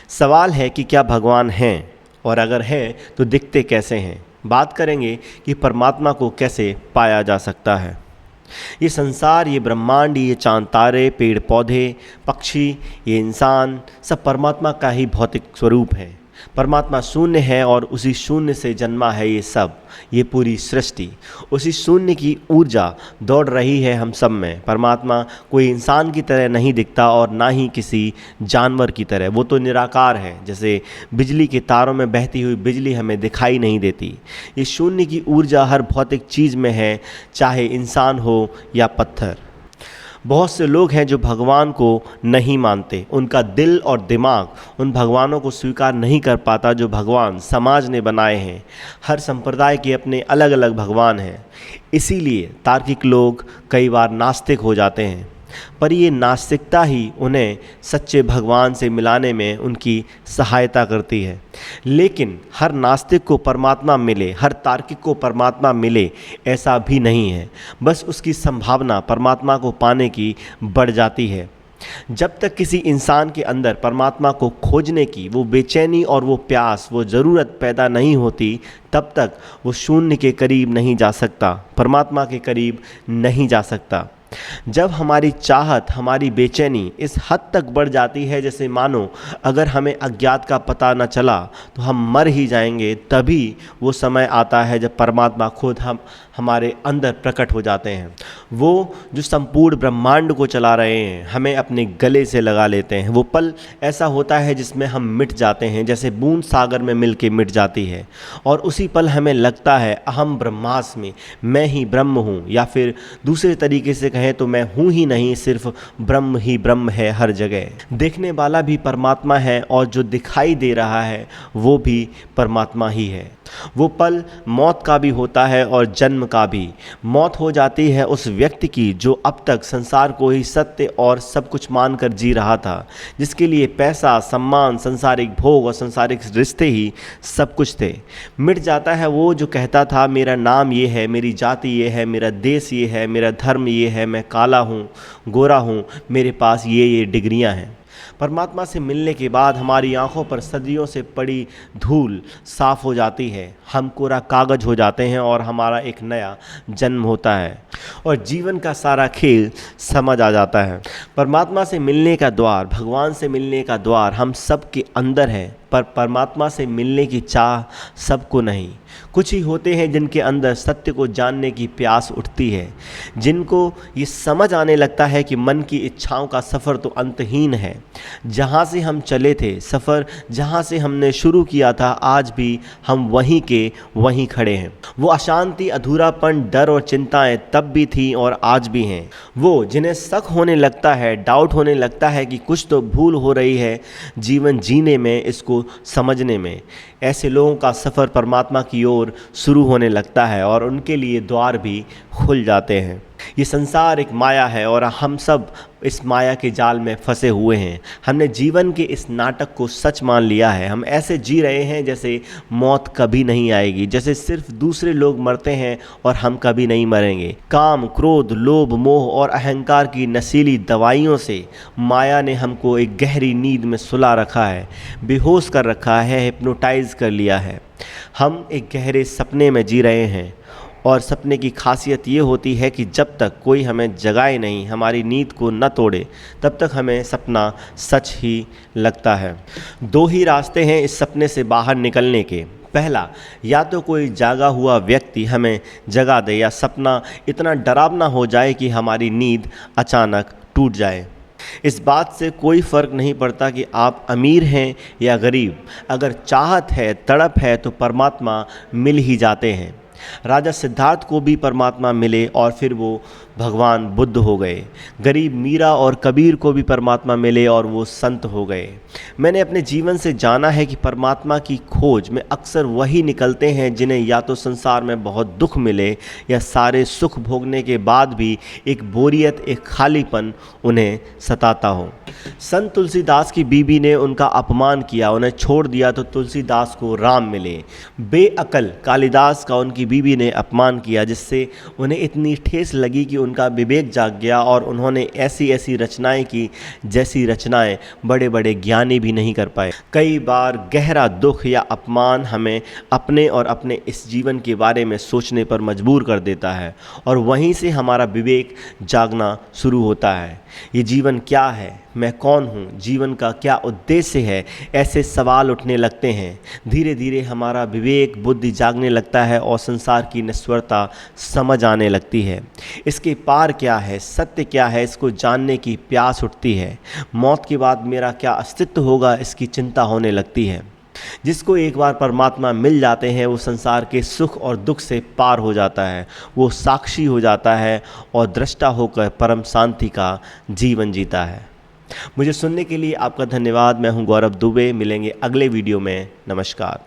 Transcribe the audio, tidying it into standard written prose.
सवाल है कि क्या भगवान हैं, और अगर हैं तो दिखते कैसे हैं। बात करेंगे कि परमात्मा को कैसे पाया जा सकता है। ये संसार, ये ब्रह्मांड, ये चांद तारे, पेड़ पौधे, पक्षी, ये इंसान, सब परमात्मा का ही भौतिक स्वरूप है। परमात्मा शून्य है और उसी शून्य से जन्मा है ये सब, ये पूरी सृष्टि। उसी शून्य की ऊर्जा दौड़ रही है हम सब में। परमात्मा कोई इंसान की तरह नहीं दिखता और ना ही किसी जानवर की तरह। वो तो निराकार है, जैसे बिजली के तारों में बहती हुई बिजली हमें दिखाई नहीं देती। ये शून्य की ऊर्जा हर भौतिक चीज़ में है, चाहे इंसान हो या पत्थर। बहुत से लोग हैं जो भगवान को नहीं मानते। उनका दिल और दिमाग उन भगवानों को स्वीकार नहीं कर पाता जो भगवान समाज ने बनाए हैं। हर संप्रदाय के अपने अलग अलग भगवान हैं। इसीलिए तार्किक लोग कई बार नास्तिक हो जाते हैं, पर ये नास्तिकता ही उन्हें सच्चे भगवान से मिलाने में उनकी सहायता करती है। लेकिन हर नास्तिक को परमात्मा मिले, हर तार्किक को परमात्मा मिले, ऐसा भी नहीं है। बस उसकी संभावना परमात्मा को पाने की बढ़ जाती है। जब तक किसी इंसान के अंदर परमात्मा को खोजने की वो बेचैनी और वो प्यास, वो ज़रूरत पैदा नहीं होती, तब तक वो शून्य के करीब नहीं जा सकता, परमात्मा के करीब नहीं जा सकता। जब हमारी चाहत, हमारी बेचैनी इस हद तक बढ़ जाती है जैसे मानो अगर हमें अज्ञात का पता न चला तो हम मर ही जाएंगे, तभी वो समय आता है जब परमात्मा खुद हमारे अंदर प्रकट हो जाते हैं। वो जो संपूर्ण ब्रह्मांड को चला रहे हैं, हमें अपने गले से लगा लेते हैं। वो पल ऐसा होता है जिसमें हम मिट जाते हैं, जैसे बूंद सागर में मिल के मिट जाती है, और उसी पल हमें लगता है अहम ब्रह्मास्मि, मैं ही ब्रह्म हूँ। या फिर दूसरे तरीके से कहें तो मैं हूँ ही नहीं, सिर्फ ब्रह्म ही ब्रह्म है हर जगह। देखने वाला भी परमात्मा है और जो दिखाई दे रहा है वो भी परमात्मा ही है। वो पल मौत का भी होता है और जन्म का भी। मौत हो जाती है उस व्यक्ति की जो अब तक संसार को ही सत्य और सब कुछ मानकर जी रहा था, जिसके लिए पैसा, सम्मान, संसारिक भोग और संसारिक रिश्ते ही सब कुछ थे। मिट जाता है वो जो कहता था मेरा नाम ये है, मेरी जाति ये है, मेरा देश ये है, मेरा धर्म ये है, मैं काला हूँ, गोरा हूँ, मेरे पास ये डिग्रियाँ हैं। परमात्मा से मिलने के बाद हमारी आंखों पर सदियों से पड़ी धूल साफ हो जाती है, हम कोरा कागज हो जाते हैं और हमारा एक नया जन्म होता है और जीवन का सारा खेल समझ आ जाता है। परमात्मा से मिलने का द्वार, भगवान से मिलने का द्वार हम सब के अंदर है, पर परमात्मा से मिलने की चाह सबको नहीं। कुछ ही होते हैं जिनके अंदर सत्य को जानने की प्यास उठती है, जिनको ये समझ आने लगता है कि मन की इच्छाओं का सफ़र तो अंतहीन है। जहाँ से हम चले थे, सफ़र जहाँ से हमने शुरू किया था, आज भी हम वहीं के वहीं खड़े हैं। वो अशांति, अधूरापन, डर और चिंताएं तब भी थी और आज भी हैं। वो जिन्हें शक होने लगता है, डाउट होने लगता है कि कुछ तो भूल हो रही है जीवन जीने में, इसको समझने में, ऐसे लोगों का सफ़र परमात्मा की ओर शुरू होने लगता है और उनके लिए द्वार भी खुल जाते हैं। ये संसार एक माया है और हम सब इस माया के जाल में फंसे हुए हैं। हमने जीवन के इस नाटक को सच मान लिया है। हम ऐसे जी रहे हैं जैसे मौत कभी नहीं आएगी, जैसे सिर्फ दूसरे लोग मरते हैं और हम कभी नहीं मरेंगे। काम, क्रोध, लोभ, मोह और अहंकार की नशीली दवाइयों से माया ने हमको एक गहरी नींद में सुला रखा है, बेहोश कर रखा है, हिप्नोटाइज कर लिया है। हम एक गहरे सपने में जी रहे हैं और सपने की खासियत ये होती है कि जब तक कोई हमें जगाए नहीं, हमारी नींद को न तोड़े, तब तक हमें सपना सच ही लगता है। दो ही रास्ते हैं इस सपने से बाहर निकलने के। पहला, या तो कोई जागा हुआ व्यक्ति हमें जगा दे, या सपना इतना डरावना हो जाए कि हमारी नींद अचानक टूट जाए। इस बात से कोई फ़र्क नहीं पड़ता कि आप अमीर हैं या गरीब, अगर चाहत है, तड़प है तो परमात्मा मिल ही जाते हैं। राजा सिद्धार्थ को भी परमात्मा मिले और फिर वो भगवान बुद्ध हो गए। गरीब मीरा और कबीर को भी परमात्मा मिले और वो संत हो गए। मैंने अपने जीवन से जाना है कि परमात्मा की खोज में अक्सर वही निकलते हैं जिन्हें या तो संसार में बहुत दुख मिले या सारे सुख भोगने के बाद भी एक बोरियत, एक खालीपन उन्हें सताता हो। संत तुलसीदास की बीबी ने उनका अपमान किया, उन्हें छोड़ दिया तो तुलसीदास को राम मिले। बेअकल कालिदास का उनकी बीबी ने अपमान किया, जिससे उन्हें इतनी ठेस लगी कि उनका विवेक जाग गया और उन्होंने ऐसी ऐसी रचनाएं की जैसी रचनाएं बड़े बड़े ज्ञानी भी नहीं कर पाए। कई बार गहरा दुख या अपमान हमें अपने और अपने इस जीवन के बारे में सोचने पर मजबूर कर देता है और वहीं से हमारा विवेक जागना शुरू होता है। ये जीवन क्या है, मैं कौन हूँ, जीवन का क्या उद्देश्य है, ऐसे सवाल उठने लगते हैं। धीरे धीरे हमारा विवेक बुद्धि जागने लगता है और संसार की नश्वरता समझ आने लगती है। इसके पार क्या है, सत्य क्या है, इसको जानने की प्यास उठती है। मौत के बाद मेरा क्या अस्तित्व होगा, इसकी चिंता होने लगती है। जिसको एक बार परमात्मा मिल जाते हैं वो संसार के सुख और दुख से पार हो जाता है, वो साक्षी हो जाता है और दृष्टा होकर परम शांति का जीवन जीता है। मुझे सुनने के लिए आपका धन्यवाद। मैं हूं गौरव दुबे। मिलेंगे अगले वीडियो में। नमस्कार।